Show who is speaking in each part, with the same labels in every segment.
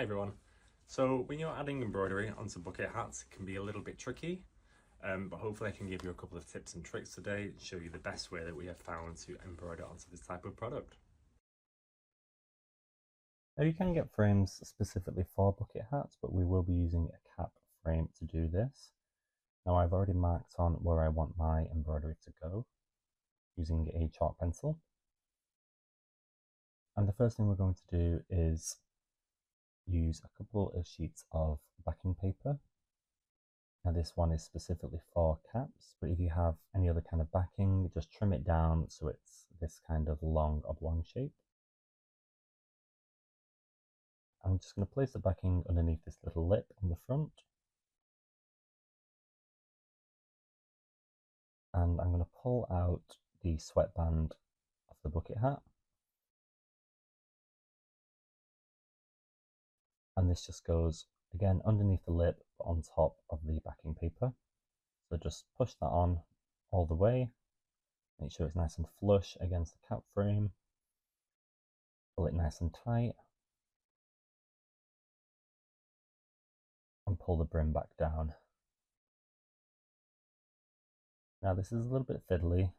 Speaker 1: Hi everyone. So when you're adding embroidery onto bucket hats, it can be a little bit tricky, but hopefully I can give you a couple of tips and tricks today and show you the best way that we have found to embroider onto this type of product.
Speaker 2: Now you can get frames specifically for bucket hats, but we will be using a cap frame to do this. Now I've already marked on where I want my embroidery to go using a chalk pencil. And the first thing we're going to do is use a couple of sheets of backing paper. Now this one is specifically for caps, but if you have any other kind of backing, just trim it down so it's this kind of long oblong shape. I'm just going to place the backing underneath this little lip on the front. And I'm going to pull out the sweatband of the bucket hat. And this just goes, again, underneath the lip, but on top of the backing paper. So just push that on all the way. Make sure it's nice and flush against the cap frame. Pull it nice and tight. And pull the brim back down. Now this is a little bit fiddly,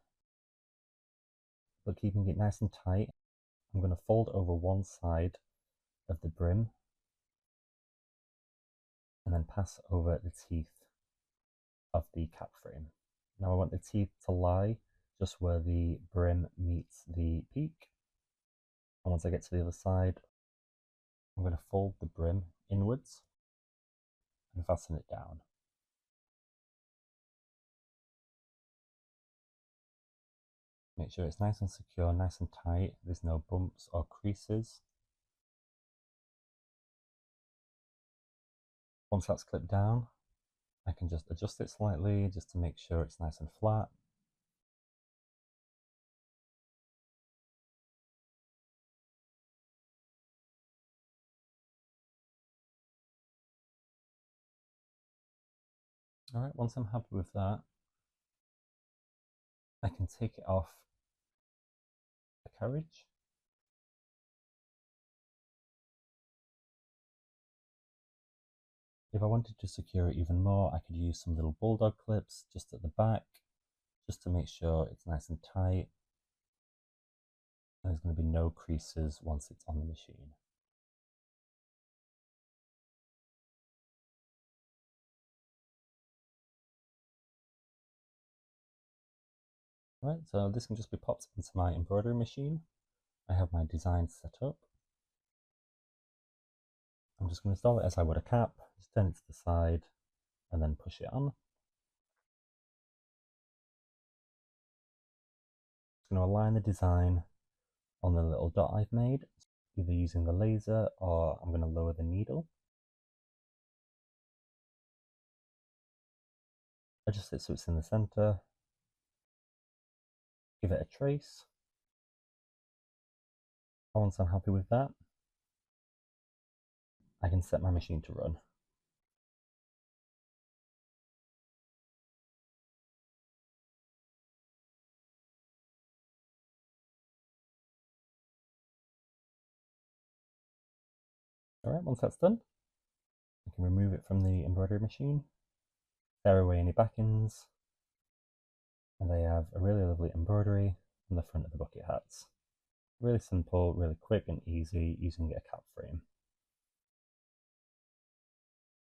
Speaker 2: but keeping it nice and tight, I'm going to fold over one side of the brim and then pass over the teeth of the cap frame. Now I want the teeth to lie just where the brim meets the peak. And once I get to the other side, I'm going to fold the brim inwards and fasten it down. Make sure it's nice and secure, nice and tight. There's no bumps or creases. Once that's clipped down, I can just adjust it slightly just to make sure it's nice and flat. Alright, once I'm happy with that, I can take it off the carriage. If I wanted to secure it even more, I could use some little bulldog clips just at the back, just to make sure it's nice and tight. And there's going to be no creases once it's on the machine. Right, so this can just be popped into my embroidery machine. I have my design set up. I'm just going to install it as I would a cap, just turn it to the side and then push it on. I'm going to align the design on the little dot I've made, either using the laser or I'm going to lower the needle. Adjust it so it's in the center. Give it a trace. Once I'm happy with that, I can set my machine to run. Alright, once that's done, I can remove it from the embroidery machine, tear away any backings, and I have a really lovely embroidery on the front of the bucket hats. Really simple, really quick and easy using a cap frame.